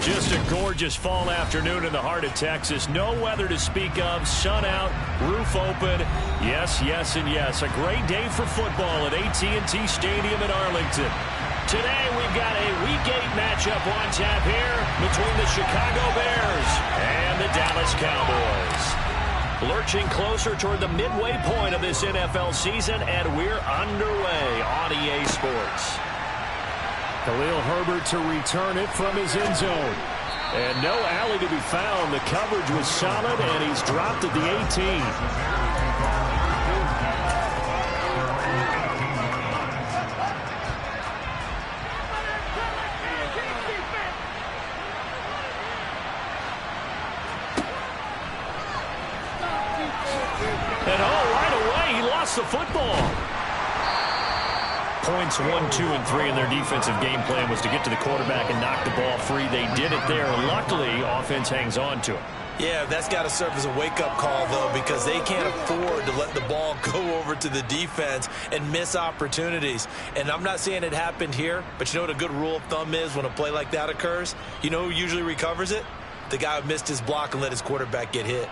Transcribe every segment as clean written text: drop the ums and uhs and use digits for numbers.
Just a gorgeous fall afternoon in the heart of Texas. No weather to speak of. Sun out, roof open. Yes, yes, and yes. A great day for football at AT&T Stadium in Arlington. Today we've got a Week 8 matchup on tap here between the Chicago Bears and the Dallas Cowboys. Lurching closer toward the midway point of this NFL season, and we're underway on EA Sports. Khalil Herbert to return it from his end zone. And no alley to be found. The coverage was solid, and he's dropped at the 18. And right away, he lost the football. Points 1, 2, and 3 in their defensive game plan was to get to the quarterback and knock the ball free. They did it there. Luckily, offense hangs on to it. Yeah, that's got to serve as a wake-up call, though, because they can't afford to let the ball go over to the defense and miss opportunities. And I'm not saying it happened here, but you know what a good rule of thumb is when a play like that occurs? You know who usually recovers it? The guy who missed his block and let his quarterback get hit.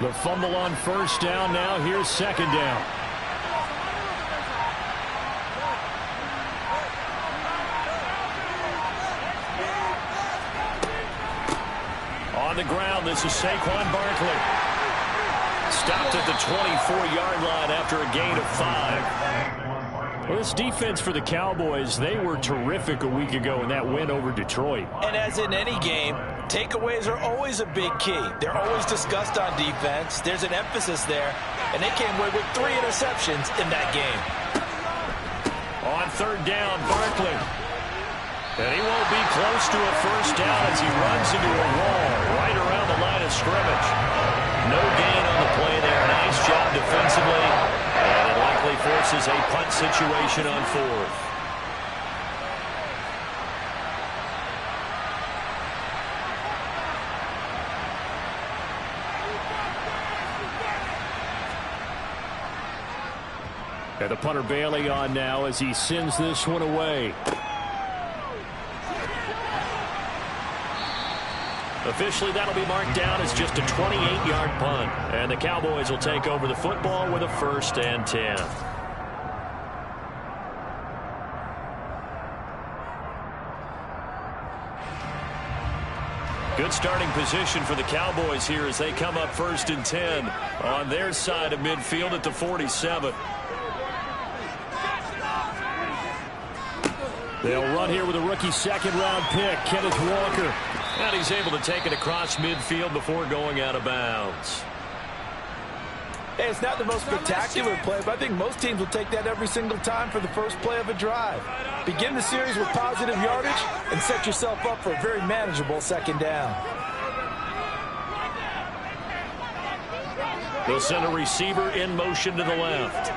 The fumble on first down. Now here's second down. On the ground, this is Saquon Barkley. Stopped at the 24-yard line after a gain of 5. Well, this defense for the Cowboys, they were terrific a week ago in that win over Detroit. And as in any game, takeaways are always a big key. They're always discussed on defense. There's an emphasis there, and they came away with 3 interceptions in that game. On third down, Barkley. And he won't be close to a first down as he runs into a wall right around the line of scrimmage. No gain on the play there. Nice job defensively. And it likely forces a punt situation on fourth. And the punter Bailey on now as he sends this one away. Officially, that'll be marked down as just a 28-yard punt. And the Cowboys will take over the football with a 1st and 10. Good starting position for the Cowboys here as they come up 1st and 10 on their side of midfield at the 47. They'll run here with a rookie second-round pick, Kenneth Walker. And he's able to take it across midfield before going out of bounds. Hey, it's not the most spectacular play, but I think most teams will take that every single time for the first play of a drive. Begin the series with positive yardage and set yourself up for a very manageable second down. They'll send a receiver in motion to the left.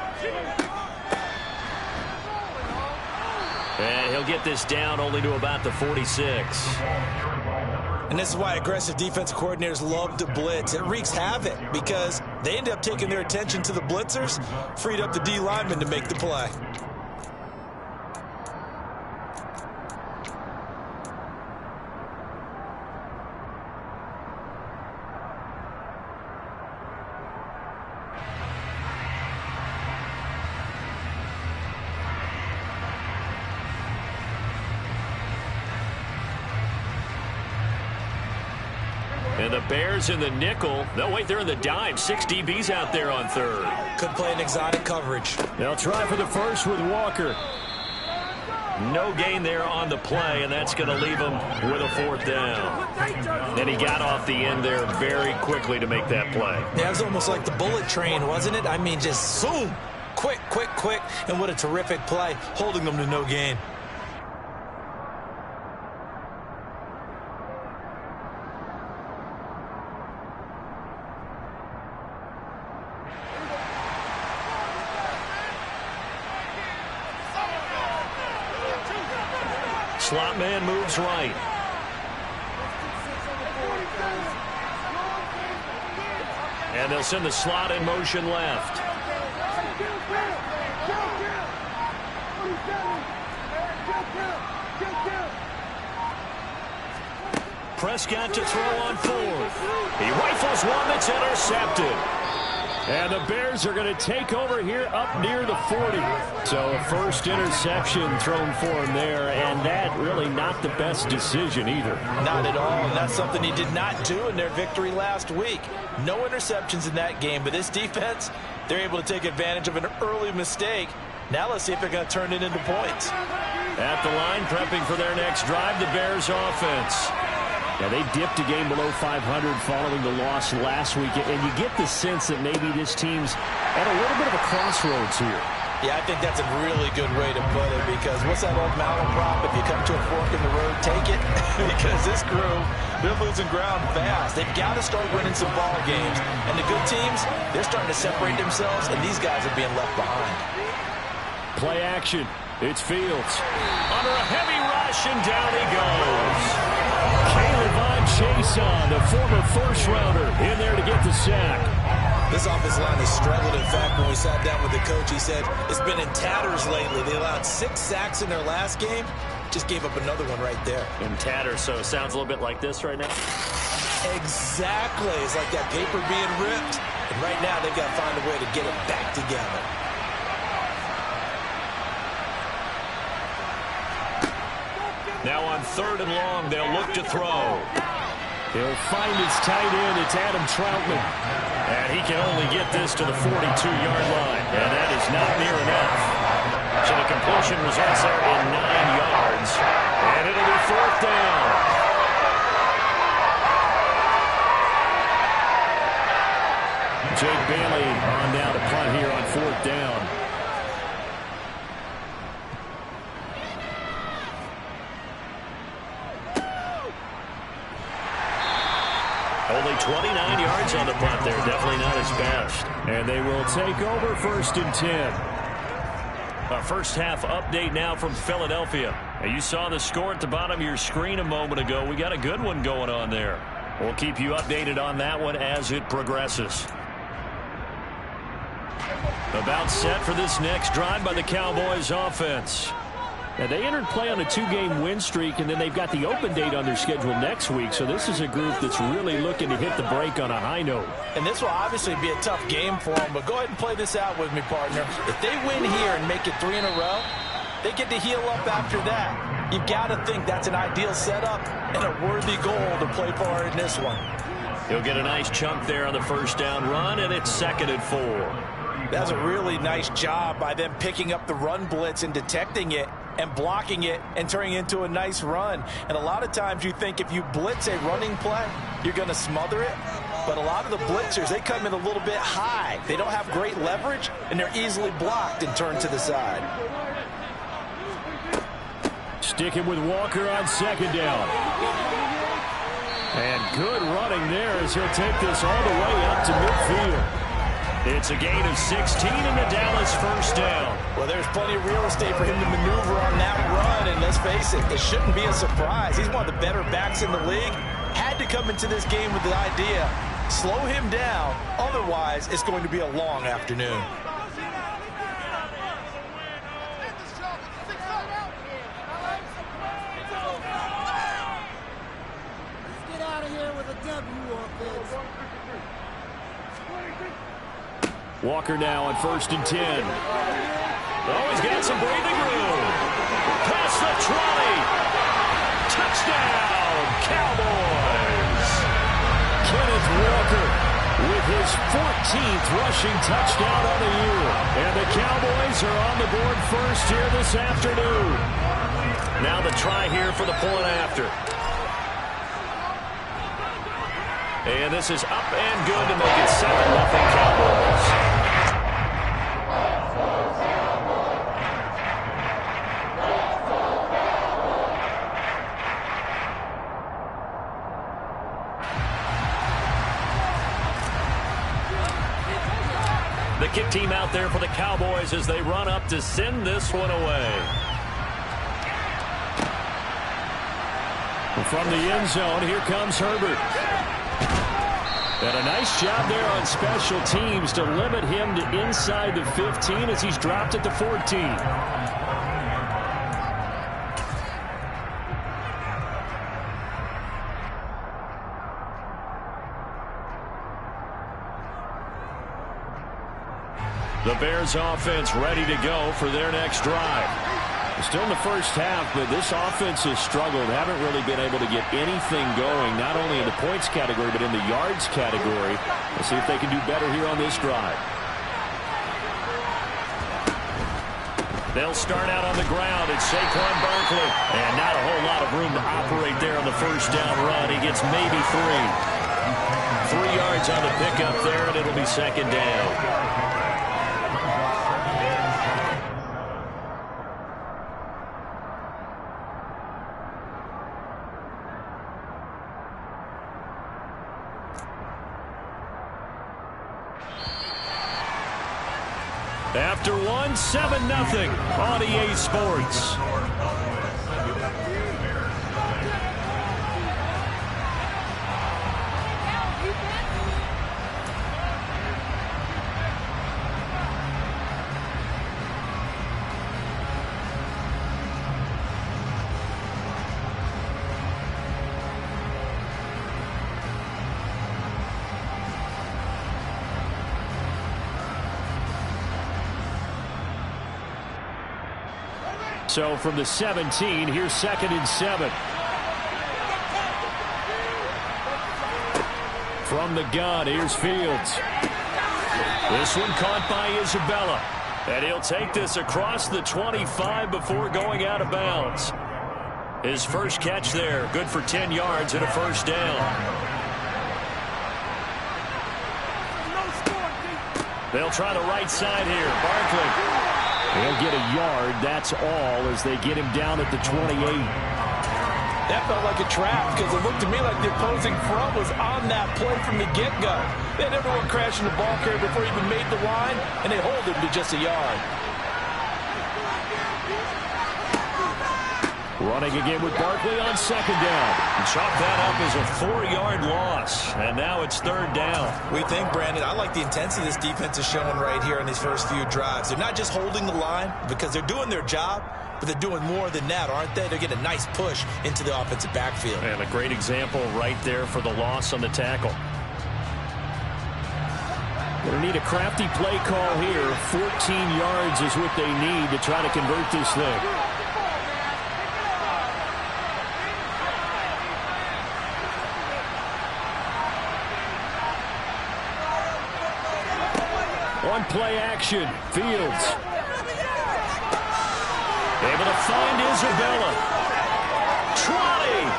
And he'll get this down only to about the 46. And this is why aggressive defense coordinators love to blitz. It wreaks havoc because they end up taking their attention to the blitzers, freed up the D lineman to make the play. And the Bears in the nickel. No, wait, they're in the dime. 6 DBs out there on third. Could play an exotic coverage. They'll try for the first with Walker. No gain there on the play, and that's going to leave him with a 4th down. And he got off the end there very quickly to make that play. Yeah, it was almost like the bullet train, wasn't it? I mean, just zoom. Quick, quick, quick. And what a terrific play, holding them to no gain. Slot man moves right. And they'll send the slot in motion left. Prescott to throw on fourth. He rifles one that's intercepted. And the Bears are going to take over here up near the 40. So a first interception thrown for him there, and that really not the best decision either. Not at all, and that's something he did not do in their victory last week. No interceptions in that game, but this defense, they're able to take advantage of an early mistake. Now let's see if they're going to turn it into points. At the line, prepping for their next drive, the Bears offense. Yeah, they dipped a game below 500 following the loss last week, and you get the sense that maybe this team's at a little bit of a crossroads here. Yeah, I think that's a really good way to put it, because what's that old malaprop? If you come to a fork in the road, take it. Because this crew, they're losing ground fast. They've got to start winning some ball games. And the good teams, they're starting to separate themselves, and these guys are being left behind. Play action. It's Fields. Under a heavy rush, and down he goes. K'Lavon Chaisson, the former first-rounder, in there to get the sack. This offensive line has struggled. In fact, when we sat down with the coach, he said it's been in tatters lately. They allowed 6 sacks in their last game. Just gave up another one right there. In tatters, so it sounds a little bit like this right now. Exactly. It's like that paper being ripped. And right now, they've got to find a way to get it back together. Now on 3rd and long, they'll look to throw. He'll find his tight end. It's Adam Troutman. And he can only get this to the 42-yard line. And that is not near enough. So the completion results there in 9 yards. And it'll be 4th down. Jake Bailey on down to punt here on 4th down. Only 29 yards on the punt there. Definitely not his best. And they will take over 1st and 10. A first half update now from Philadelphia. And you saw the score at the bottom of your screen a moment ago. We got a good one going on there. We'll keep you updated on that one as it progresses. About set for this next drive by the Cowboys offense. Now, they entered play on a 2-game win streak, and then they've got the open date on their schedule next week. So this is a group that's really looking to hit the break on a high note. And this will obviously be a tough game for them, but go ahead and play this out with me, partner. If they win here and make it 3 in a row, they get to heal up after that. You've got to think that's an ideal setup and a worthy goal to play for in this one. He'll get a nice chunk there on the first down run, and it's 2nd and 4. That's a really nice job by them picking up the run blitz and detecting it and blocking it and turning it into a nice run. And a lot of times you think if you blitz a running play, you're going to smother it. But a lot of the blitzers, they come in a little bit high. They don't have great leverage, and they're easily blocked and turned to the side. Sticking with Walker on 2nd down. And good running there as he'll take this all the way up to midfield. It's a gain of 16 in the Dallas first down. Well, there's plenty of real estate for him to maneuver on that run, and let's face it, it shouldn't be a surprise. He's one of the better backs in the league. Had to come into this game with the idea, slow him down, otherwise it's going to be a long afternoon. Let's get out of here with a W offense. Walker now on 1st and 10. Oh, he's got some breathing room. Past the 20. Touchdown, Cowboys. Kenneth Walker with his 14th rushing touchdown on the year. And the Cowboys are on the board first here this afternoon. Now the try here for the point after. And this is up and good to make it 7-0 Cowboys. The kick team out there for the Cowboys as they run up to send this one away. From the end zone, here comes Herbert. And a nice job there on special teams to limit him to inside the 15 as he's dropped at the 14. The Bears offense ready to go for their next drive. Still in the first half, but this offense has struggled. Haven't really been able to get anything going, not only in the points category, but in the yards category. Let's see if they can do better here on this drive. They'll start out on the ground. It's Saquon Barkley. And not a whole lot of room to operate there on the first down run. He gets maybe 3. 3 yards on the pickup there, and it'll be second down. After one, 7-0 on EA Sports. So from the 17, here's 2nd and 7. From the gun, here's Fields. This one caught by Isabella. And he'll take this across the 25 before going out of bounds. His first catch there, good for 10 yards and a first down. They'll try the right side here. Barkley. He'll get a yard, that's all, as they get him down at the 28. That felt like a trap because it looked to me like the opposing front was on that play from the get-go. They had everyone crashing the ball carrier before he even made the line, and they hold him to just a yard. Running again with Barkley on 2nd down. And chalk that up as a 4-yard loss. And now it's 3rd down. We think, Brandon, I like the intensity this defense is showing right here in these first few drives. They're not just holding the line because they're doing their job, but they're doing more than that, aren't they? They're getting a nice push into the offensive backfield. And a great example right there for the loss on the tackle. Going to need a crafty play call here. 14 yards is what they need to try to convert this thing. On play action, Fields. Able to find Isabella. 20.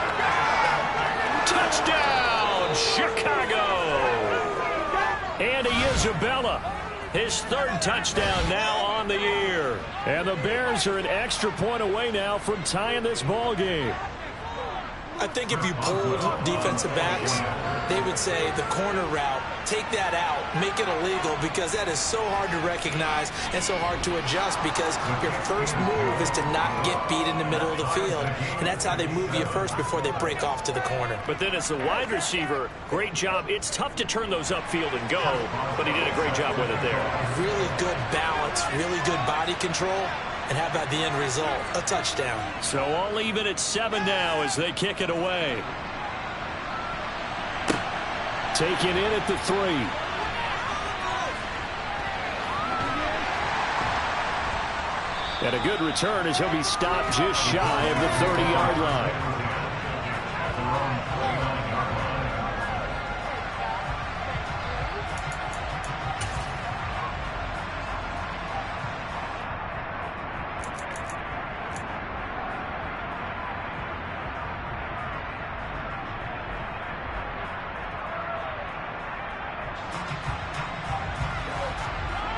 Touchdown, Chicago. Andy Isabella, his 3rd touchdown now on the year. And the Bears are an extra point away now from tying this ball game. I think if you pulled defensive backs, they would say the corner route, take that out, make it illegal, because that is so hard to recognize and so hard to adjust because your first move is to not get beat in the middle of the field. And that's how they move you first before they break off to the corner. But then as the wide receiver, great job. It's tough to turn those upfield and go, but he did a great job with it there. Really good balance, really good body control. And how about the end result? A touchdown. So all even at 7 now as they kick it away. Taken in at the 3. And a good return as he'll be stopped just shy of the 30-yard line.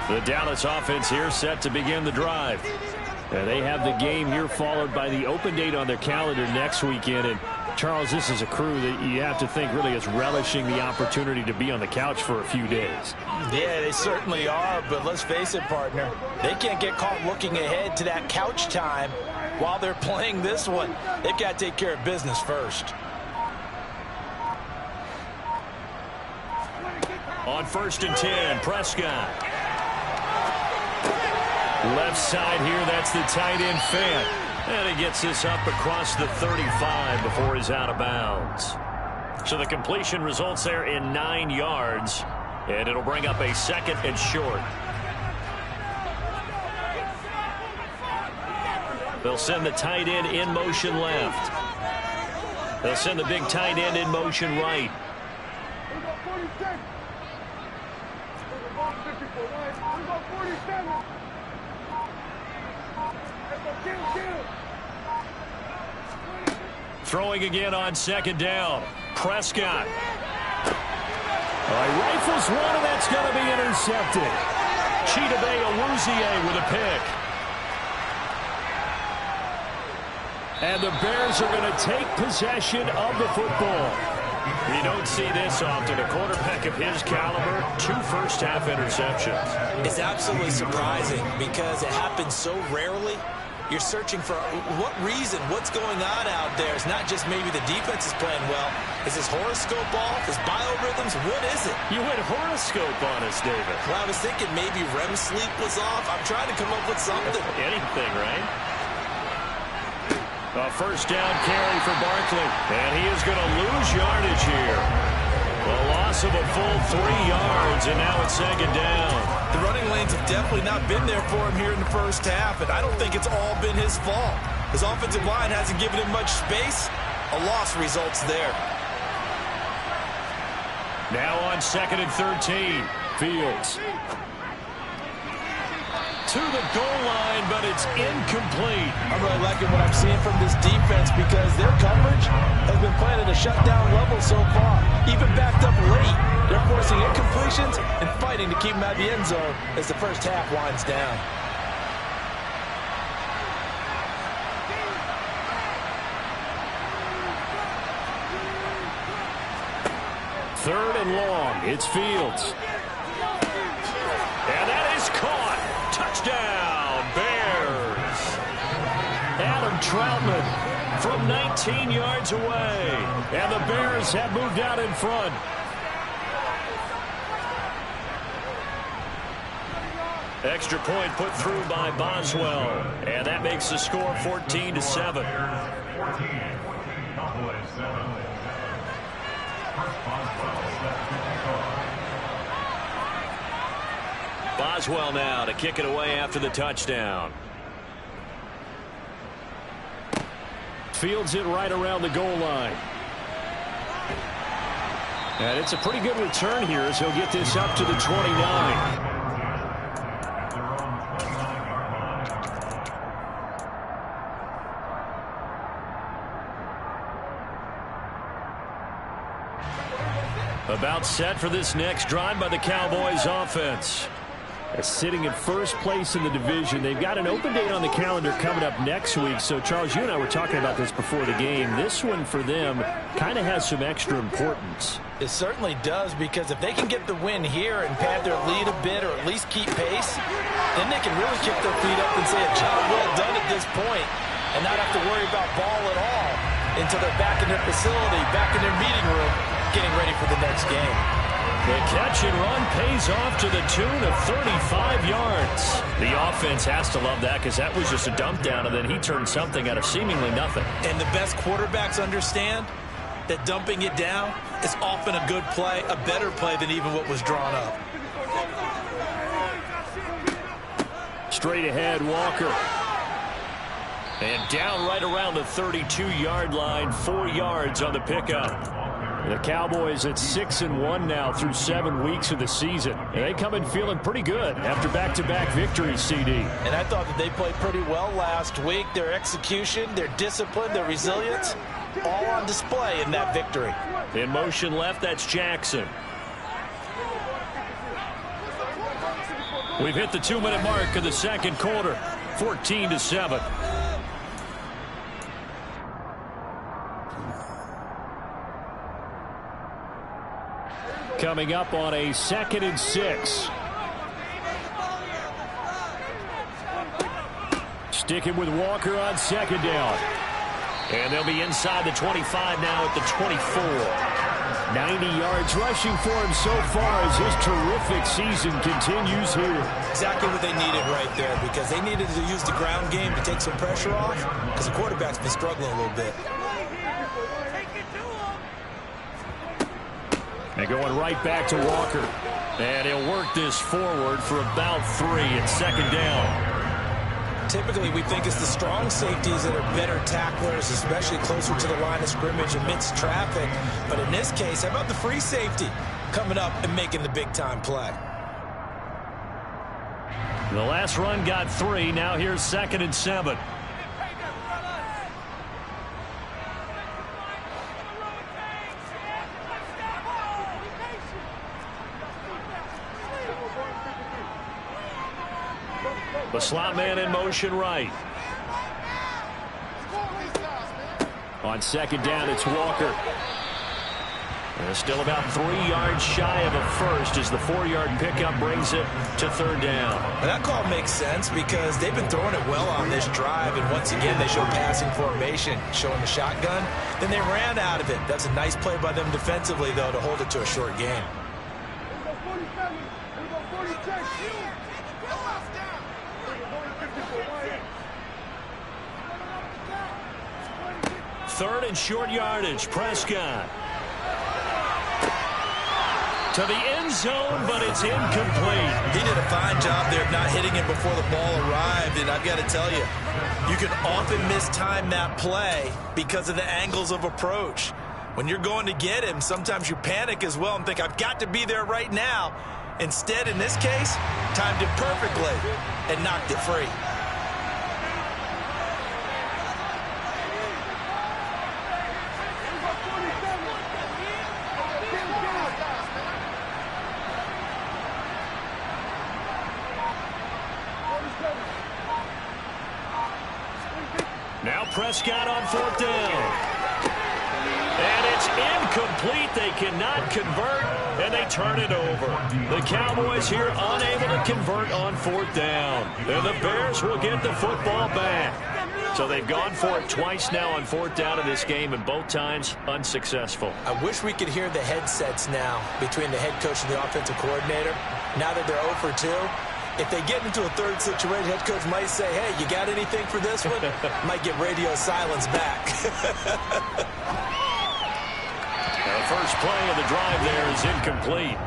The Dallas offense here set to begin the drive. And they have the game here followed by the open date on their calendar next weekend. And Charles, this is a crew that you have to think really is relishing the opportunity to be on the couch for a few days. Yeah, they certainly are, but let's face it, partner. They can't get caught looking ahead to that couch time while they're playing this one. They've got to take care of business first. On 1st and 10, Prescott. Left side here, that's the tight end Fant. And he gets this up across the 35 before he's out of bounds. So the completion results there in 9 yards. And it'll bring up a 2nd and short. They'll send the tight end in motion left. They'll send the big tight end in motion right. Throwing again on second down. Prescott. Rifles one, and that's going to be intercepted. Chidobe Awuzie with a pick. And the Bears are going to take possession of the football. You don't see this often. A quarterback of his caliber, 2 first-half interceptions. It's absolutely surprising because it happens so rarely. You're searching for what reason, what's going on out there. It's not just maybe the defense is playing well. Is his horoscope off? His biorhythms? What is it? You went horoscope on us, David. Well, I was thinking maybe REM sleep was off. I'm trying to come up with something. Anything, right? A first down carry for Barkley. And he is going to lose yardage here. A loss of a full 3 yards, and now it's second down. The running lanes have definitely not been there for him here in the first half, and I don't think it's all been his fault. His offensive line hasn't given him much space. A loss results there. Now on 2nd and 13. Fields. To the goal line, but it's incomplete. I'm really liking what I'm seeing from this defense because their coverage has been playing at a shutdown level so far. Even backed up late, they're forcing incompletions and fighting to keep them out of the end zone as the first half winds down. Third and long. It's Fields. And that is caught. Touchdown, Bears. Adam Troutman from 19 yards away. And the Bears have moved out in front. Extra point put through by Boswell. And that makes the score 14-7. Boswell now to kick it away after the touchdown. Fields it right around the goal line. And it's a pretty good return here as he'll get this up to the 29. About set for this next drive by the Cowboys offense. Sitting in first place in the division. They've got an open date on the calendar coming up next week. So, Charles, you and I were talking about this before the game. This one for them kind of has some extra importance. It certainly does, because if they can get the win here and pad their lead a bit or at least keep pace, then they can really kick their feet up and say a job well done at this point and not have to worry about ball at all until they're back in their facility, back in their meeting room, getting ready for the next game. The catch and run pays off to the tune of 35 yards. The offense has to love that because that was just a dump down, and then he turned something out of seemingly nothing. And the best quarterbacks understand that dumping it down is often a good play, a better play than even what was drawn up. Straight ahead, Walker. And down right around the 32-yard line, 4 yards on the pickup. The Cowboys at 6-1 now through 7 weeks of the season. And they come in feeling pretty good after back-to-back victories, CD. And I thought that they played pretty well last week. Their execution, their discipline, their resilience, all on display in that victory. In motion left, that's Jackson. We've hit the 2-minute mark of the second quarter, 14-7. Coming up on a 2nd and 6. Sticking with Walker on second down. And they'll be inside the 25 now at the 24. 90 yards rushing for him so far as his terrific season continues here. Exactly what they needed right there, because they needed to use the ground game to take some pressure off, because the quarterback's been struggling a little bit. And going right back to Walker. And he'll work this forward for about 3 at second down. Typically, we think it's the strong safeties that are better tacklers, especially closer to the line of scrimmage amidst traffic. But in this case, how about the free safety coming up and making the big-time play? The last run got 3. Now here's 2nd and 7. The slot man in motion right. On 2nd down, it's Walker. And still about 3 yards shy of a first as the 4-yard pickup brings it to 3rd down. Now that call makes sense because they've been throwing it well on this drive, and once again they show passing formation, showing the shotgun. Then they ran out of it. That's a nice play by them defensively, though, to hold it to a short gain. Third and short yardage. Prescott to the end zone, but it's incomplete. He did a fine job there of not hitting it before the ball arrived, and I've got to tell you, you can often mistime that play because of the angles of approach. When you're going to get him, sometimes you panic as well and think, I've got to be there right now. Instead, in this case, timed it perfectly and knocked it free. Now Prescott on 4th down. And it's incomplete. They cannot convert, and they turn it over. The Cowboys here unable to convert on 4th down. And the Bears will get the football back. So they've gone for it twice now on 4th down in this game, and both times unsuccessful. I wish we could hear the headsets now between the head coach and the offensive coordinator. Now that they're 0 for 2. If they get into a third situation, head coach might say, hey, you got anything for this one? Might get radio silence back. The first play of the drive there is incomplete.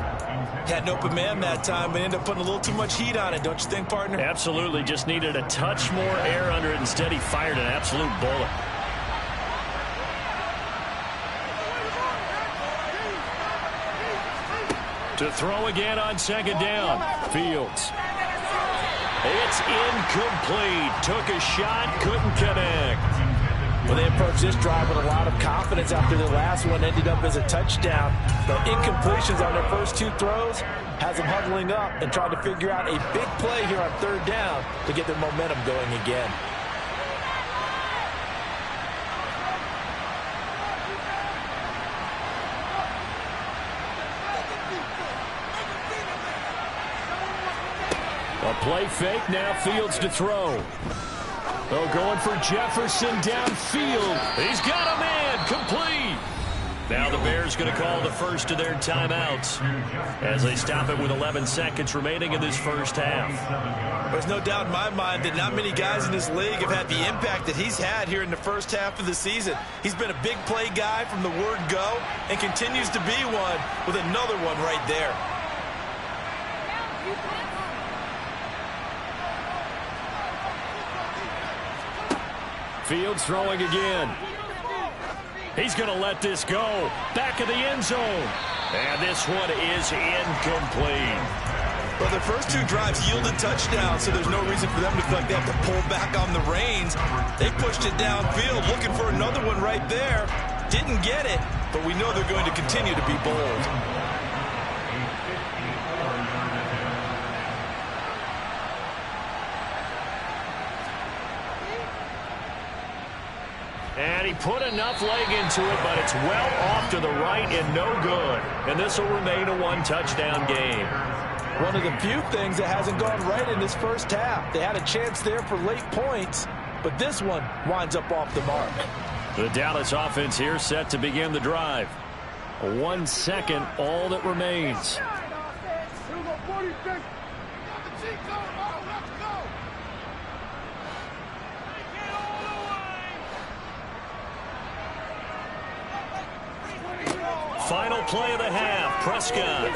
Had an open man that time, but ended up putting a little too much heat on it, don't you think, partner? Absolutely. Just needed a touch more air under it. Instead, he fired an absolute bullet. To throw again on 2nd down. Fields. It's incomplete. Took a shot, couldn't connect. Well, they approached this drive with a lot of confidence after the last one ended up as a touchdown. The incompletions on their first 2 throws has them huddling up and trying to figure out a big play here on 3rd down to get their momentum going again. A play fake, now Fields to throw. Oh, going for Jefferson downfield. He's got a man, complete. Now the Bears going to call the first of their timeouts as they stop it with 11 seconds remaining in this first half. There's no doubt in my mind that not many guys in this league have had the impact that he's had here in the first half of the season. He's been a big play guy from the word go and continues to be one with another one right there. Fields throwing again. He's going to let this go. Back of the end zone. And this one is incomplete. Well, their first 2 drives yielded touchdowns, so there's no reason for them to feel like they have to pull back on the reins. They pushed it downfield, looking for another one right there. Didn't get it, but we know they're going to continue to be bold. And he put enough leg into it, but it's well off to the right and no good. And this will remain a 1-touchdown game. One of the few things that hasn't gone right in this first half. They had a chance there for late points, but this one winds up off the mark. The Dallas offense here set to begin the drive. 1 second, all that remains. Final play of the half. Prescott.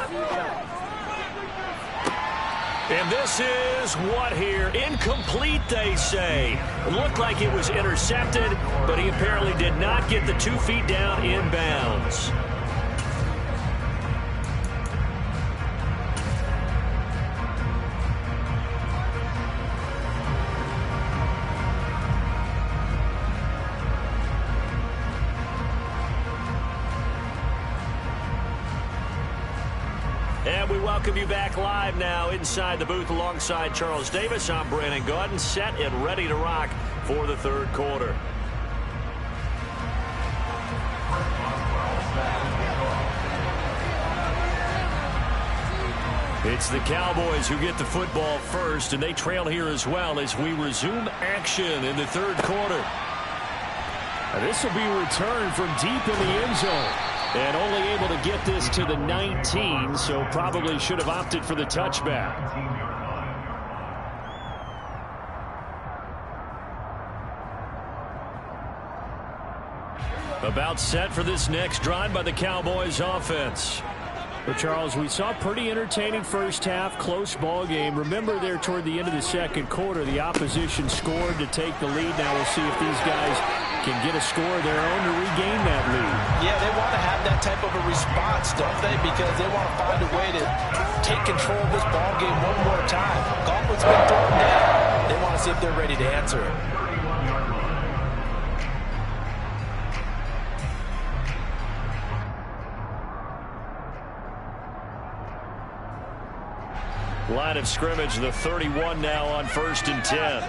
And And this is what here? Incomplete, they say. It looked like it was intercepted, but he apparently did not get the 2 feet down in bounds. And we welcome you back live now inside the booth alongside Charles Davis. I'm Brandon Gaudin, set and ready to rock for the third quarter. It's the Cowboys who get the football first, and they trail here as well as we resume action in the third quarter. This will be a return from deep in the end zone. And only able to get this to the 19, so probably should have opted for the touchback. About set for this next drive by the Cowboys offense. But Charles, we saw a pretty entertaining first half, close ball game. Remember there toward the end of the second quarter, the opposition scored to take the lead. Now we'll see if these guys can get a score of their own to regain that lead. Yeah, they want to have that type of a response, don't they? Because they want to find a way to take control of this ball game one more time. Gauntlet's been thrown down. They want to see if they're ready to answer it. Line of scrimmage, the 31 now on 1st and 10.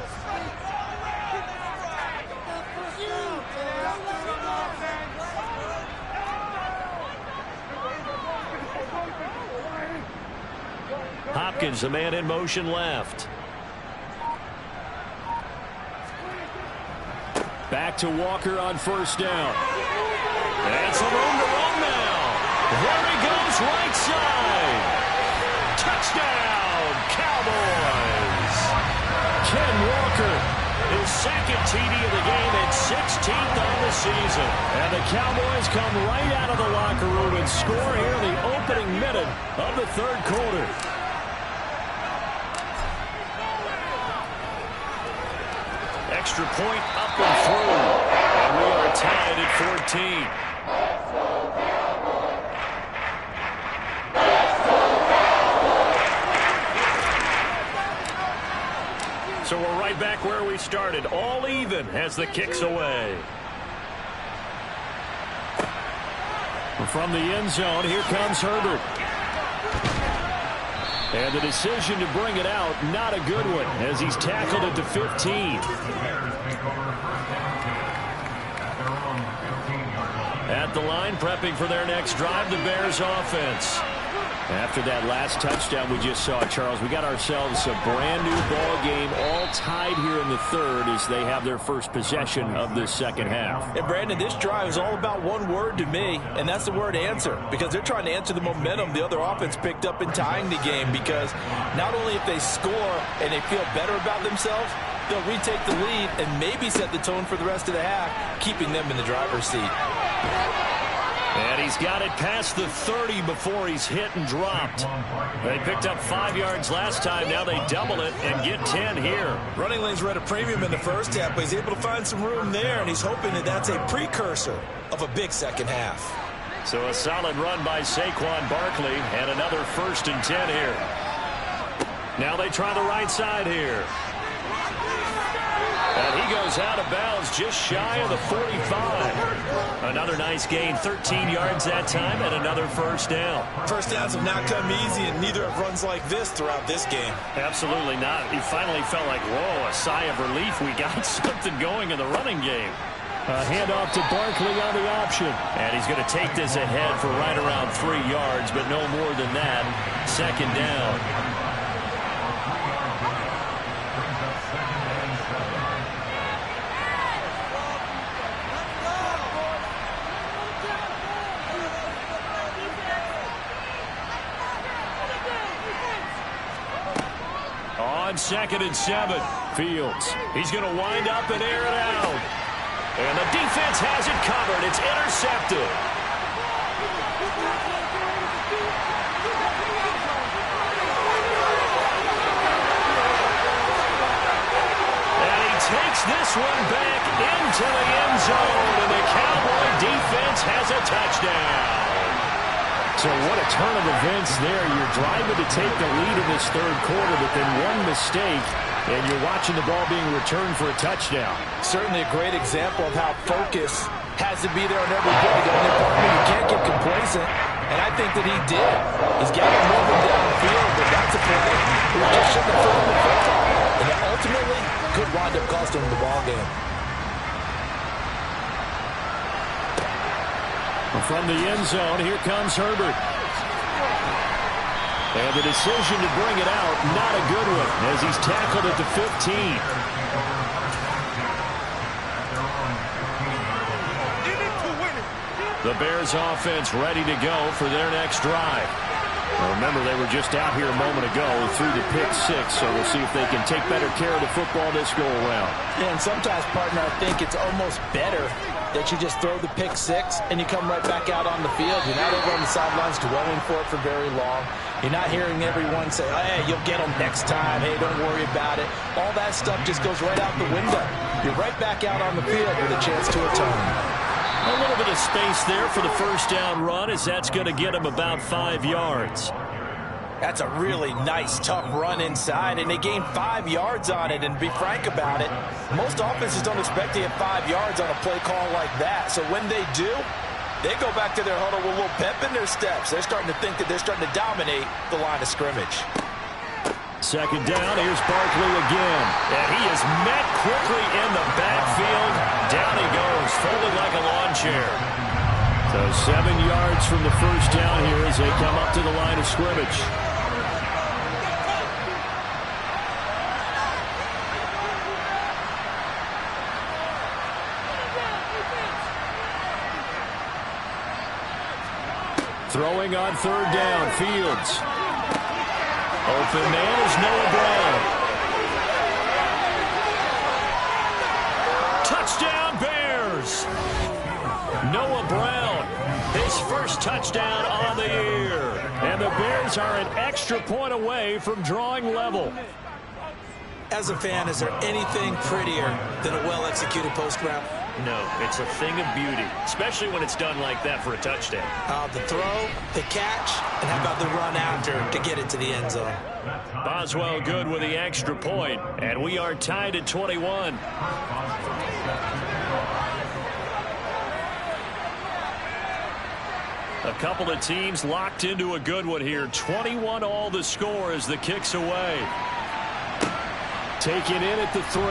Hopkins, the man in motion left. Back to Walker on 1st down. And some room to run now. There he goes, right side. Touchdown, Cowboys. Ken Walker, his second TD of the game and 16th on the season. And the Cowboys come right out of the locker room and score here in the opening minute of the third quarter. Extra point up and through. And we are tied at 14. So we're right back where we started. All even as the kick's away. From the end zone, here comes Herbert. And the decision to bring it out, not a good one, as he's tackled at the 15. At the line, prepping for their next drive, the Bears offense. After that last touchdown we just saw, Charles, we got ourselves a brand new ball game, all tied here in the third as they have their first possession of this second half. And Brandon, this drive is all about one word to me, and that's the word answer, because they're trying to answer the momentum the other offense picked up in tying the game, because not only if they score and they feel better about themselves, they'll retake the lead and maybe set the tone for the rest of the half, keeping them in the driver's seat. And he's got it past the 30 before he's hit and dropped. They picked up 5 yards last time. Now they double it and get 10 here. Running lanes were at a premium in the first half, but he's able to find some room there, and he's hoping that that's a precursor of a big second half. So a solid run by Saquon Barkley and another 1st and 10 here. Now they try the right side here. And he goes out of bounds just shy of the 45. Another nice gain, 13 yards that time, and another 1st down. First downs have not come easy, and neither have runs like this throughout this game. Absolutely not. He finally felt like, whoa, a sigh of relief. We got something going in the running game. A handoff to Barkley on the option. And he's going to take this ahead for right around 3 yards, but no more than that. 2nd down. On 2nd and 7, Fields. He's going to wind up and air it out. And the defense has it covered. It's intercepted. this one back into the end zone, and the Cowboy defense has a touchdown. So what a turn of events there. You're driving to take the lead in this third quarter, but then one mistake, and you're watching the ball being returned for a touchdown. Certainly a great example of how focus has to be there on every play. You can't get complacent, and I think that he did. He's got him moving downfield, but that's a play he just shouldn't have thrown the football. And it ultimately could wind up costing him the ball game. From the end zone, here comes Herbert. And the decision to bring it out, not a good one, as he's tackled at the 15. The Bears offense ready to go for their next drive. Now remember, they were just out here a moment ago through the pick six, so we'll see if they can take better care of the football this go-around. Yeah, and sometimes, partner, I think it's almost better that you just throw the pick six and you come right back out on the field. You're not over on the sidelines dwelling for it for very long. You're not hearing everyone say, oh, hey, you'll get them next time. Hey, don't worry about it. All that stuff just goes right out the window. You're right back out on the field with a chance to atone. A little bit of space there for the first down run, as that's going to get him about 5 yards. That's a really nice, tough run inside, and they gained 5 yards on it. And to be frank about it, most offenses don't expect to get 5 yards on a play call like that. So when they do, they go back to their huddle with a little pep in their steps. They're starting to think that they're starting to dominate the line of scrimmage. Second down, here's Barkley again. And he is met quickly in the backfield. Down he goes, folded like a lawn chair. So 7 yards from the first down here as they come up to the line of scrimmage. Throwing on third down, Fields. Open man is Noah Brown. Touchdown Bears! Noah Brown, his first touchdown on the year. And the Bears are an extra point away from drawing level. As a fan, is there anything prettier than a well-executed post route? No, it's a thing of beauty, especially when it's done like that for a touchdown. The throw, the catch, and how about the run after to get it to the end zone? Boswell good with the extra point, and we are tied at 21. A couple of teams locked into a good one here. 21 all the score as the kick's away. Taken in at the 3.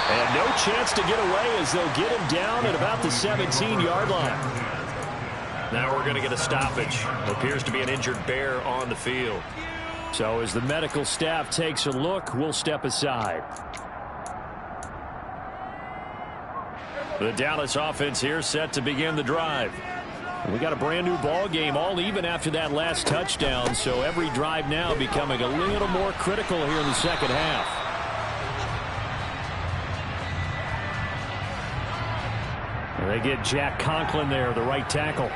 And no chance to get away as they'll get him down at about the 17-yard line. Now we're going to get a stoppage. Appears to be an injured Bear on the field. So as the medical staff takes a look, we'll step aside. The Dallas offense here set to begin the drive. We got a brand new ball game, all even after that last touchdown, so every drive now becoming a little more critical here in the second half. And they get Jack Conklin there, the right tackle.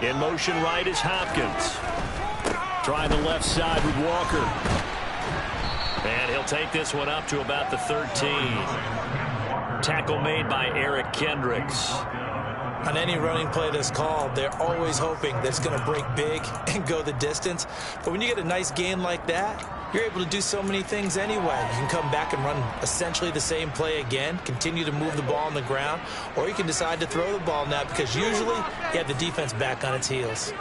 In motion right is Hopkins. Trying the left side with Walker. And he'll take this one up to about the 13. Tackle made by Eric Kendricks. On any running play that's called, they're always hoping that it's going to break big and go the distance. But when you get a nice gain like that, you're able to do so many things anyway. You can come back and run essentially the same play again, continue to move the ball on the ground, or you can decide to throw the ball now because usually you have the defense back on its heels.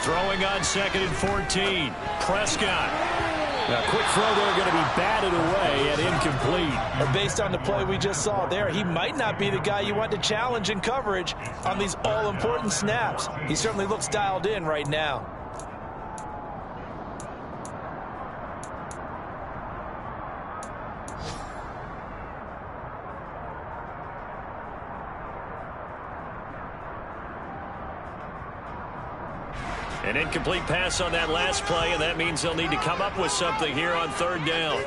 Throwing on 2nd and 14. Prescott. Now, quick throw there going to be batted away and incomplete. And based on the play we just saw there, he might not be the guy you want to challenge in coverage on these all-important snaps. He certainly looks dialed in right now. An incomplete pass on that last play, and that means they'll need to come up with something here on third down.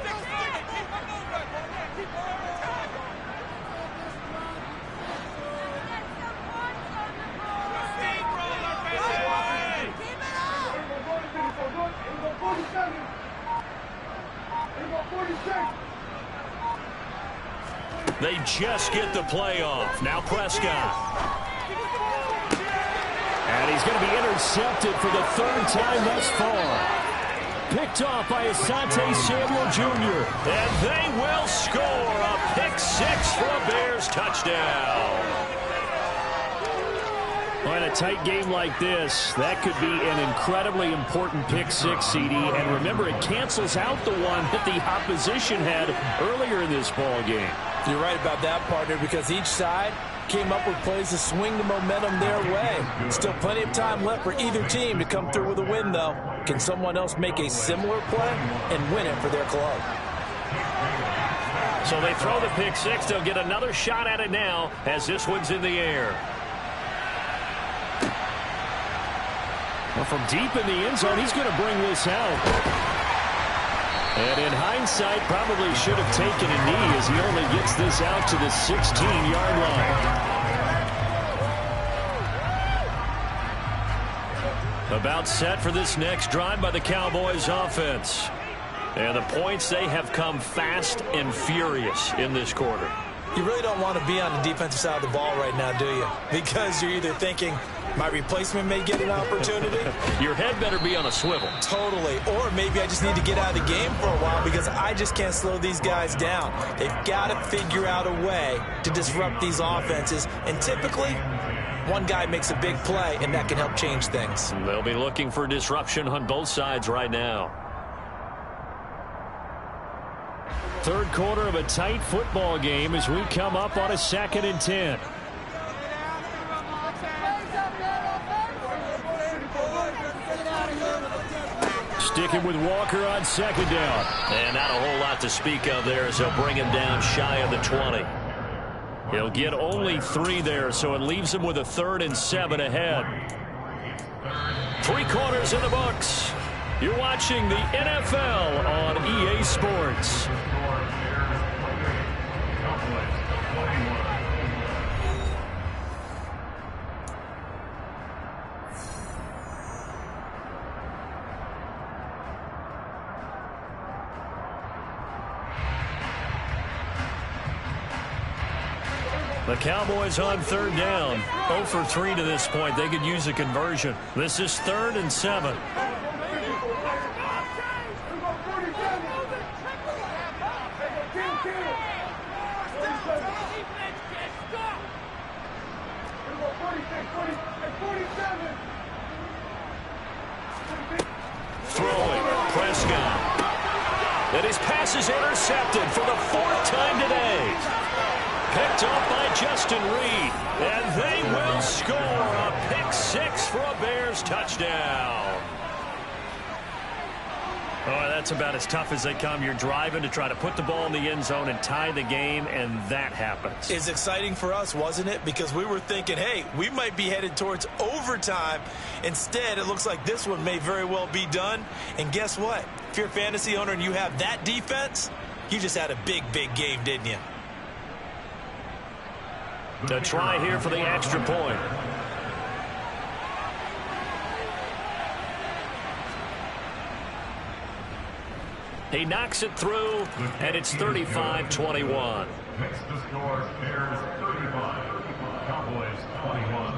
They just get the play off. Now Prescott. And he's going to be intercepted for the third time thus far. Picked off by Asante Samuel Jr. And they will score a pick six for a Bears touchdown. Well, in a tight game like this, that could be an incredibly important pick six, CD. And remember, it cancels out the one that the opposition had earlier in this ball game. You're right about that, partner, because each side came up with plays to swing the momentum their way. Still plenty of time left for either team to come through with a win, though. Can someone else make a similar play and win it for their club? So they throw the pick six. They'll get another shot at it now as this one's in the air. Well, from deep in the end zone, he's going to bring this out. And in hindsight, probably should have taken a knee as he only gets this out to the 16-yard line. About set for this next drive by the Cowboys offense. And the points, they have come fast and furious in this quarter. You really don't want to be on the defensive side of the ball right now, do you? Because you're either thinking, my replacement may get an opportunity. Your head better be on a swivel. Totally. Or maybe I just need to get out of the game for a while because I just can't slow these guys down. They've got to figure out a way to disrupt these offenses. And typically, one guy makes a big play, and that can help change things. They'll be looking for disruption on both sides right now. Third quarter of a tight football game as we come up on a 2nd and 10. Sticking with Walker on 2nd down. And not a whole lot to speak of there as they'll bring him down shy of the 20. He'll get only 3 there, so it leaves him with a 3rd and 7 ahead. 3 quarters in the books. You're watching the NFL on EA Sports. The Cowboys on 3rd down. 0 for 3 to this point. They could use a conversion. This is 3rd and 7. Throwing, Prescott. And his pass is intercepted for the 4th time today. Picked off by Justin Reed. And they will score a pick six for a Bears touchdown. Oh, that's about as tough as they come. You're driving to try to put the ball in the end zone and tie the game, and that happens. It's exciting for us, wasn't it? Because we were thinking, hey, we might be headed towards overtime. Instead, it looks like this one may very well be done. And guess what? If you're a fantasy owner and you have that defense, you just had a big, big game, didn't you? To try here for the extra point. He knocks it through, and it's 35-21. Next to score, Bears 35, Cowboys 21.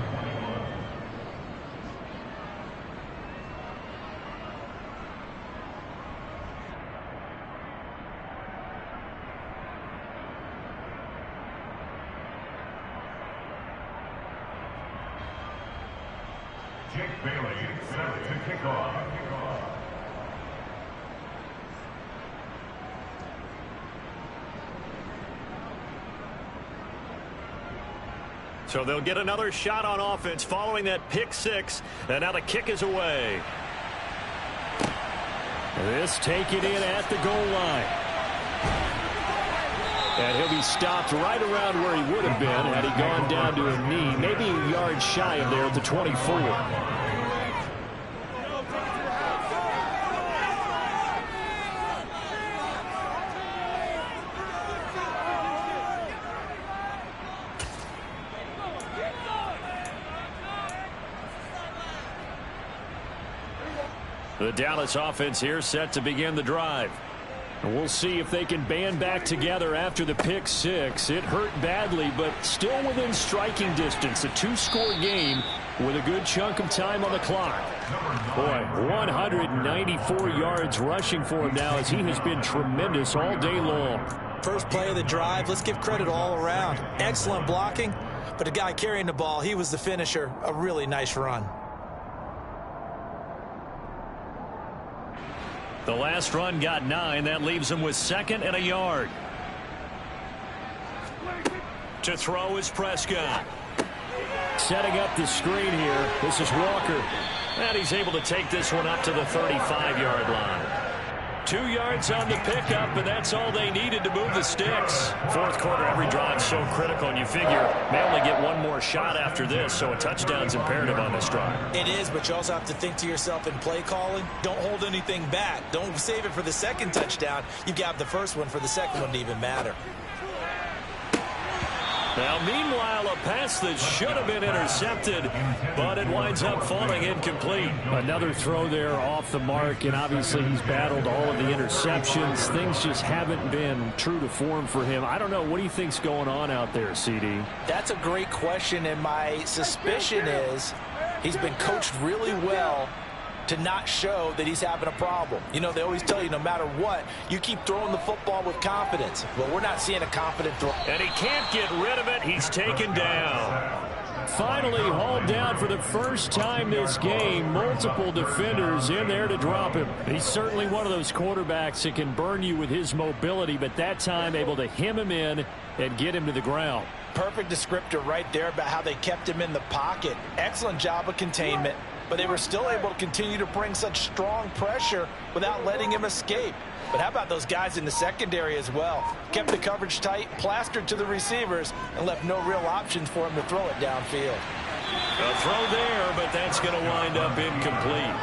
Jake Bailey set to kick off. So they'll get another shot on offense following that pick six. And now the kick is away. This taken in at the goal line. And he'll be stopped right around where he would have been had he gone down to a knee, maybe a yard shy of there at the 24. The Dallas offense here set to begin the drive. And we'll see if they can band back together after the pick six. It hurt badly, but still within striking distance. A two-score game with a good chunk of time on the clock. Boy, 194 yards rushing for him now as he has been tremendous all day long. First play of the drive, let's give credit all around. Excellent blocking, but the guy carrying the ball, he was the finisher. A really nice run. The last run got 9. That leaves him with 2nd and a yard. To throw is Prescott. Setting up the screen here. This is Walker. And he's able to take this one up to the 35-yard line. 2 yards on the pickup, and that's all they needed to move the sticks. Fourth quarter, every drive so critical, and you figure may only get one more shot after this, so a touchdown's imperative on this drive. It is, but you also have to think to yourself in play calling, don't hold anything back. Don't save it for the second touchdown. You've got the first one for the second one to even matter. Now, meanwhile, a pass that should have been intercepted, but it winds up falling incomplete. Another throw there off the mark, and obviously he's battled all of the interceptions. Things just haven't been true to form for him. I don't know. What do you think's going on out there, CD? That's a great question, and my suspicion is he's been coached really well to not show that he's having a problem. You know, they always tell you no matter what, you keep throwing the football with confidence. Well, we're not seeing a confident throw. And he can't get rid of it. He's taken down. Finally hauled down for the first time this game. Multiple defenders in there to drop him. He's certainly one of those quarterbacks that can burn you with his mobility, but that time able to hem him in and get him to the ground. Perfect descriptor right there about how they kept him in the pocket. Excellent job of containment, but they were still able to continue to bring such strong pressure without letting him escape. But how about those guys in the secondary as well? Kept the coverage tight, plastered to the receivers, and left no real options for him to throw it downfield. A throw there, but that's going to wind up incomplete.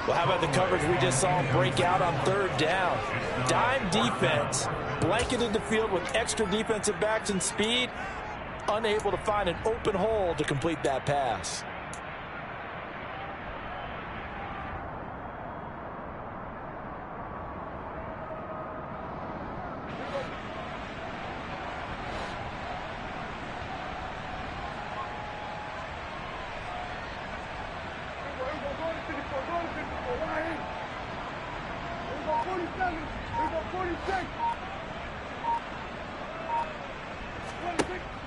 Well, how about the coverage we just saw him break out on third down? Dime defense, blanketed the field with extra defensive backs and speed, unable to find an open hole to complete that pass.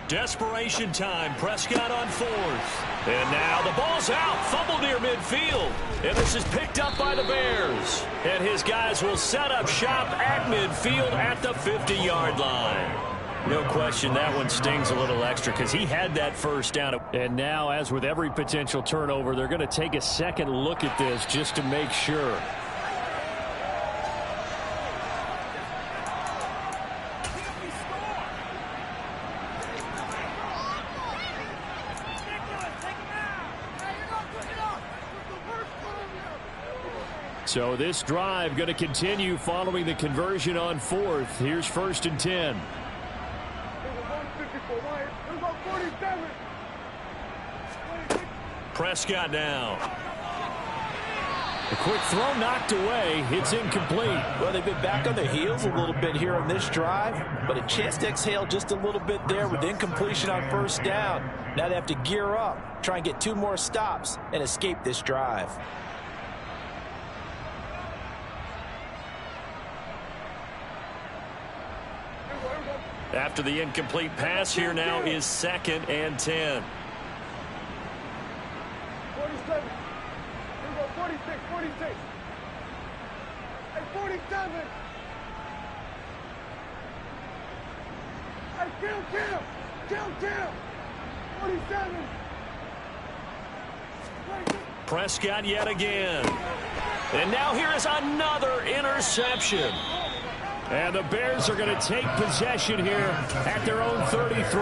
Desperation time. Prescott on 4th. And now the ball's out. Fumble near midfield. And this is picked up by the Bears. And his guys will set up shop at midfield at the 50-yard line. No question that one stings a little extra because he had that first down. And now, as with every potential turnover, they're going to take a second look at this just to make sure. So this drive going to continue following the conversion on 4th. Here's 1st and 10. Prescott now. A quick throw knocked away. It's incomplete. Well, they've been back on their heels a little bit here on this drive, but a chance to exhale just a little bit there with incompletion on first down. Now they have to gear up, try and get 2 more stops, and escape this drive. After the incomplete pass, here now is 2nd and 10. 47. 46, 46. Hey, 47. Hey, kill. 47. Prescott yet again. And now here is another interception. And the Bears are going to take possession here at their own 33.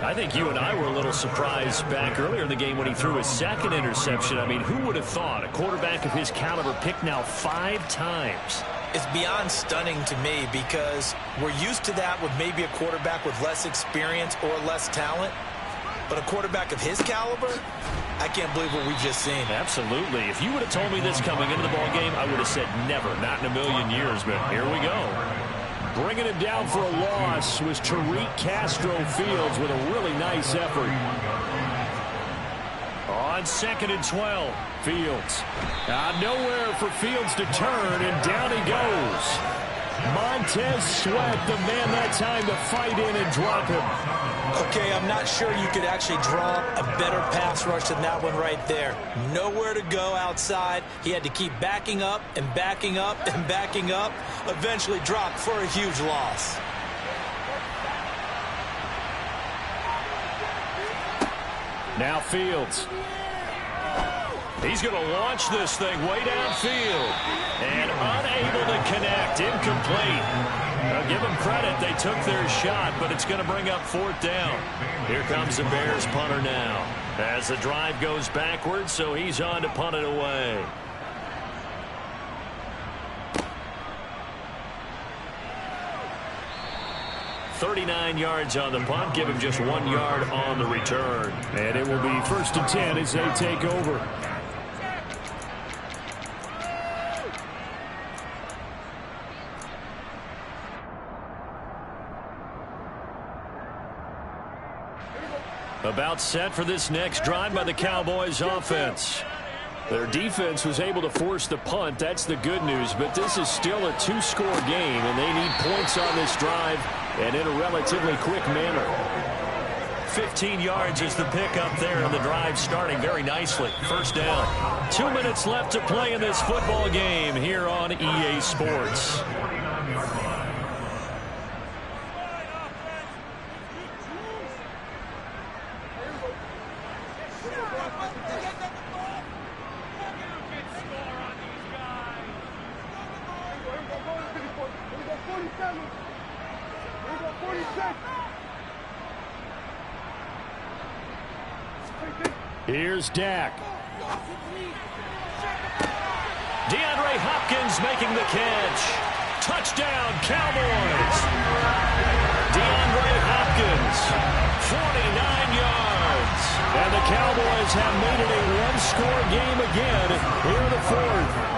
I think you and I were a little surprised back earlier in the game when he threw his 2nd interception. I mean, who would have thought a quarterback of his caliber picked now 5 times? It's beyond stunning to me because we're used to that with maybe a quarterback with less experience or less talent. But a quarterback of his caliber, I can't believe what we've just seen. Absolutely. If you would have told me this coming into the ball game, I would have said never, not in a million years. But here we go. Bringing it down for a loss was Tariq Castro Fields with a really nice effort. On 2nd and 12, Fields. Nowhere for Fields to turn, and down he goes. Montez Sweat, the man that time to fight in and drop him. Okay, I'm not sure you could actually draw a better pass rush than that one right there. Nowhere to go outside. He had to keep backing up and backing up and backing up. Eventually dropped for a huge loss. Now Fields. He's going to launch this thing way downfield. And unable to connect. Incomplete. Now give them credit. They took their shot, but it's going to bring up 4th down. Here comes the Bears punter now. As the drive goes backwards, so he's on to punt it away. .39 yards on the punt. Give him just 1 yard on the return. And it will be 1st and 10 as they take over. About set for this next drive by the Cowboys offense. Their defense was able to force the punt. That's the good news. But this is still a 2-score game, and they need points on this drive and in a relatively quick manner. 15 yards is the pickup there, and the drive starting very nicely. 1st down. 2 minutes left to play in this football game here on EA Sports. Here's Dak. DeAndre Hopkins making the catch. Touchdown, Cowboys. DeAndre Hopkins, 49 yards. And the Cowboys have made it a 1-score game again here in the 4th.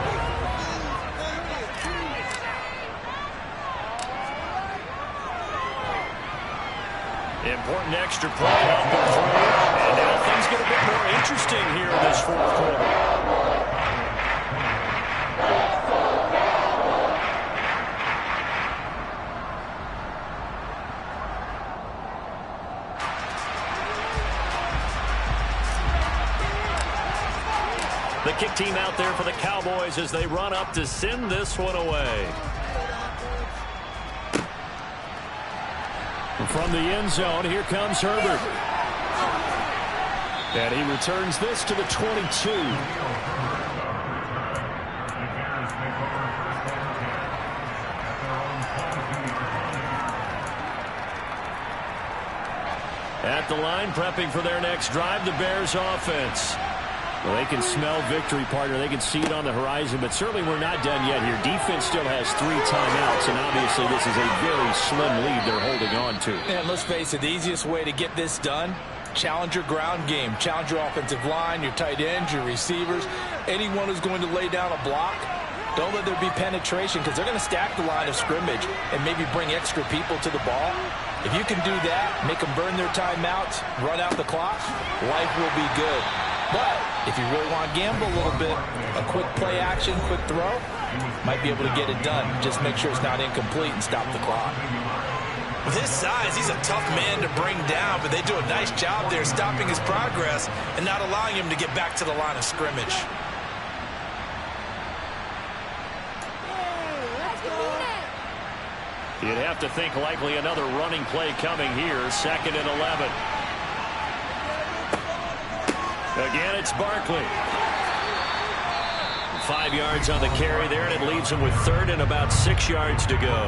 Important extra play up and through. And now things get a bit more interesting here in this 4th quarter. The kick team out there for the Cowboys as they run up to send this one away. From the end zone, here comes Herbert. And he returns this to the 22. At the line, prepping for their next drive, the Bears offense. Well, they can smell victory, partner. They can see it on the horizon, but certainly we're not done yet here. Defense still has 3 timeouts, and obviously this is a very slim lead they're holding on to. And let's face it, the easiest way to get this done, challenge your ground game. Challenge your offensive line, your tight ends, your receivers, anyone who's going to lay down a block. Don't let there be penetration because they're going to stack the line of scrimmage and maybe bring extra people to the ball. If you can do that, make them burn their timeouts, run out the clock, life will be good. But if you really want to gamble a little bit, a quick play action, quick throw, might be able to get it done. Just make sure it's not incomplete and stop the clock. With his size, he's a tough man to bring down, but they do a nice job there stopping his progress and not allowing him to get back to the line of scrimmage. You'd have to think likely another running play coming here. 2nd and 11. Again, it's Barkley. 5 yards on the carry there, and it leaves them with 3rd and about 6 yards to go.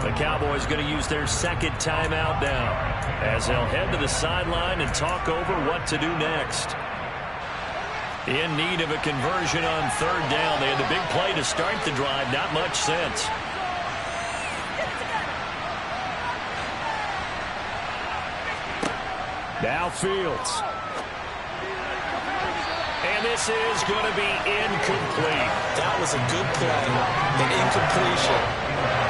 The Cowboys going to use their 2nd timeout now as they'll head to the sideline and talk over what to do next. In need of a conversion on 3rd down. They had the big play to start the drive. Not much sense. Now Fields. And this is going to be incomplete. That was a good play. An incompletion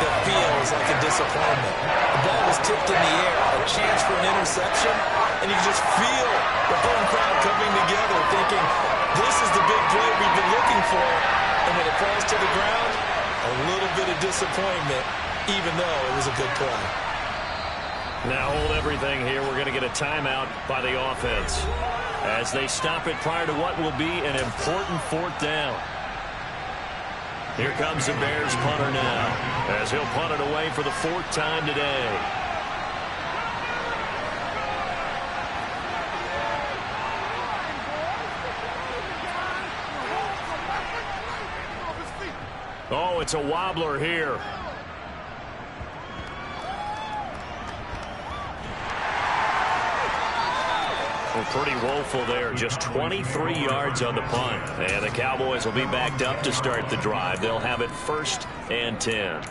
that feels like a disappointment. The ball was tipped in the air, a chance for an interception, and you just feel the home crowd coming together thinking, this is the big play we've been looking for. And when it falls to the ground, a little bit of disappointment, even though it was a good play. Now hold everything here. We're going to get a timeout by the offense as they stop it prior to what will be an important 4th down. Here comes the Bears punter now as he'll punt it away for the 4th time today. Oh, it's a wobbler here. Well, pretty woeful there. Just 23 yards on the punt. And the Cowboys will be backed up to start the drive. They'll have it 1st and 10.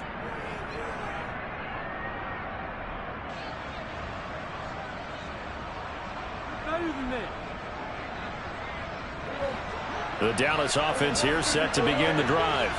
The Dallas offense here set to begin the drive.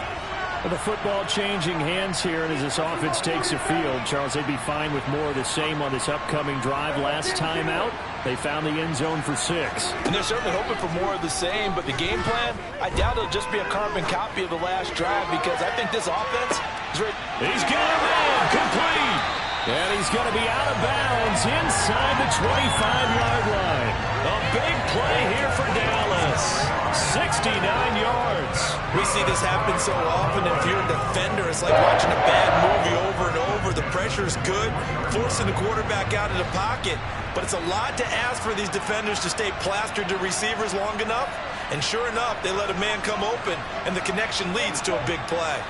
The football changing hands here, and as this offense takes the field, Charles, they'd be fine with more of the same on this upcoming drive. Last time out, they found the end zone for 6. And they're certainly hoping for more of the same, but the game plan, I doubt it'll just be a carbon copy of the last drive because I think this offense is ready. He's got a man, complete. And he's going to be out of bounds inside the 25-yard line. A big play here for Dallas. 69 yards. We see this happen so often. If you're a defender, it's like watching a bad movie over and over. The pressure's good, forcing the quarterback out of the pocket. But it's a lot to ask for these defenders to stay plastered to receivers long enough. And sure enough, they let a man come open, and the connection leads to a big play.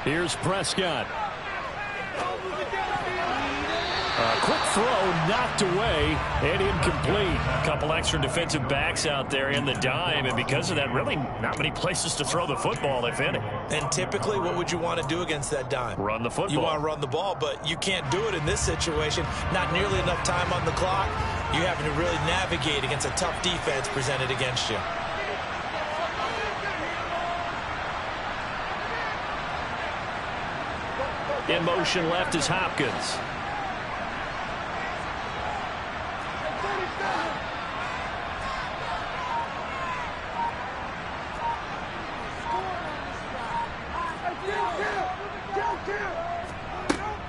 Here's Prescott. A quick throw knocked away and incomplete. A couple extra defensive backs out there in the dime, and because of that, really not many places to throw the football, if any. And typically, what would you want to do against that dime? Run the football. You want to run the ball, but you can't do it in this situation. Not nearly enough time on the clock. You having to really navigate against a tough defense presented against you. In motion left is Hopkins.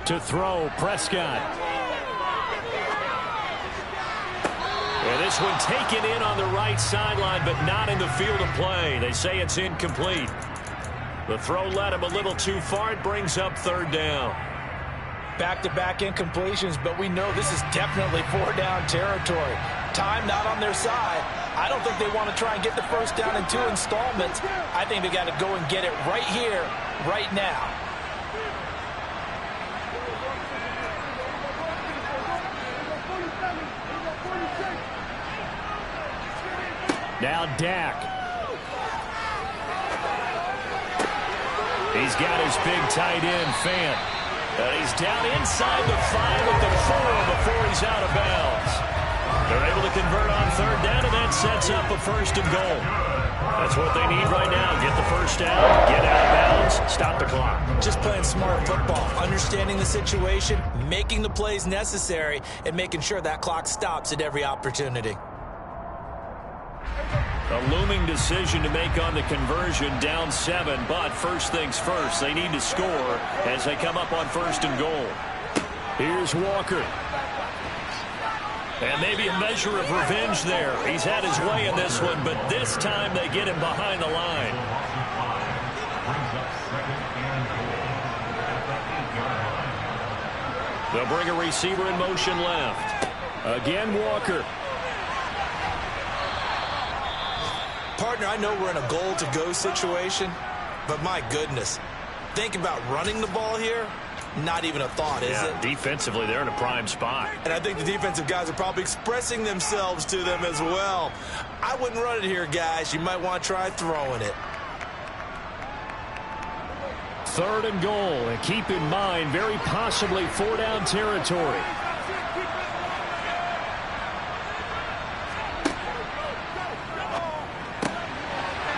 To throw, Prescott. And this one taken in on the right sideline, but not in the field of play. They say it's incomplete. The throw led him a little too far. It brings up 3rd down. Back-to-back incompletions, but we know this is definitely 4-down territory. Time not on their side. I don't think they want to try and get the 1st down in 2 installments. I think they got to go and get it right here, right now. Now Dak. He's got his big tight end, Fant. And he's down inside the 5 at the 4 before he's out of bounds. They're able to convert on 3rd down, and that sets up a 1st and goal. That's what they need right now. Get the 1st down, get out of bounds, stop the clock. Just playing smart football, understanding the situation, making the plays necessary, and making sure that clock stops at every opportunity. A looming decision to make on the conversion, down 7, but first things first, they need to score as they come up on 1st and goal. Here's Walker. And maybe a measure of revenge there. He's had his way in this one, but this time they get him behind the line. They'll bring a receiver in motion left. Again, Walker. Partner, I know we're in a goal-to-go situation, but my goodness, think about running the ball here. Not even a thought, is it? Defensively, they're in a prime spot. And I think the defensive guys are probably expressing themselves to them as well. I wouldn't run it here, guys. You might want to try throwing it. 3rd and goal, and keep in mind, very possibly 4-down territory.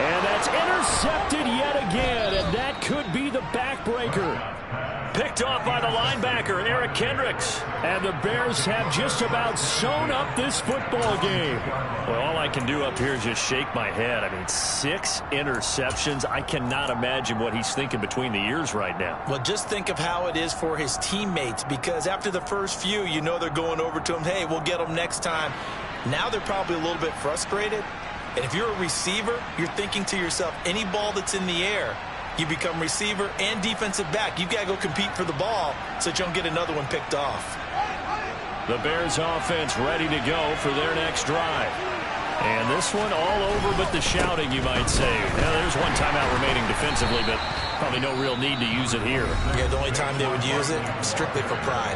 And that's intercepted yet again, and that could be the backbreaker. Picked off by the linebacker, Eric Kendricks. And the Bears have just about sewn up this football game. Well, all I can do up here is just shake my head. I mean, 6 interceptions. I cannot imagine what he's thinking between the ears right now. Well, just think of how it is for his teammates, because after the first few, you know they're going over to him, hey, we'll get them next time. Now they're probably a little bit frustrated. And if you're a receiver, you're thinking to yourself, any ball that's in the air, you become receiver and defensive back. You've got to go compete for the ball so that you don't get another one picked off. The Bears offense ready to go for their next drive. And this one all over but the shouting, you might say. Now, there's one timeout remaining defensively, but probably no real need to use it here. Yeah, the only time they would use it, strictly for pride.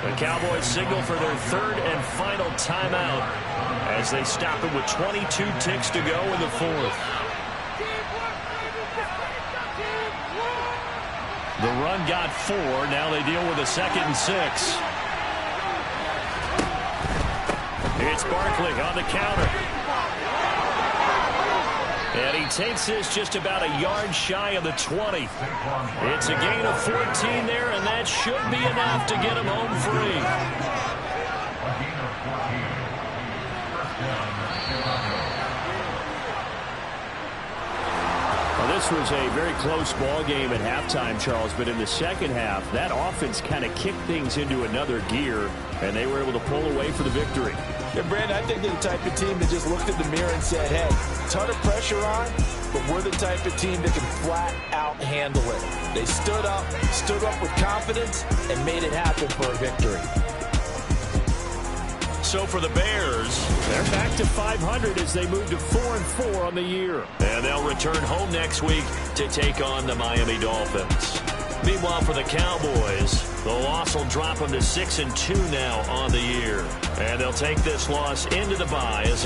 The Cowboys signal for their 3rd and final timeout as they stop it with 22 ticks to go in the 4th. The run got 4. Now they deal with a 2nd and 6. It's Barkley on the counter. And he takes this just about a yard shy of the 20. It's a gain of 14 there, and that should be enough to get him home free. Well, this was a very close ball game at halftime, Charles, but in the second half, that offense kind of kicked things into another gear, and they were able to pull away for the victory. And, Brandon, I think they're the type of team that just looked in the mirror and said, hey, ton of pressure on, but we're the type of team that can flat out handle it. They stood up with confidence, and made it happen for a victory. So for the Bears, they're back to 500 as they move to 4-4 on the year. And they'll return home next week to take on the Miami Dolphins. Meanwhile, for the Cowboys, the loss will drop them to 6-2 now on the year. And they'll take this loss into the bye as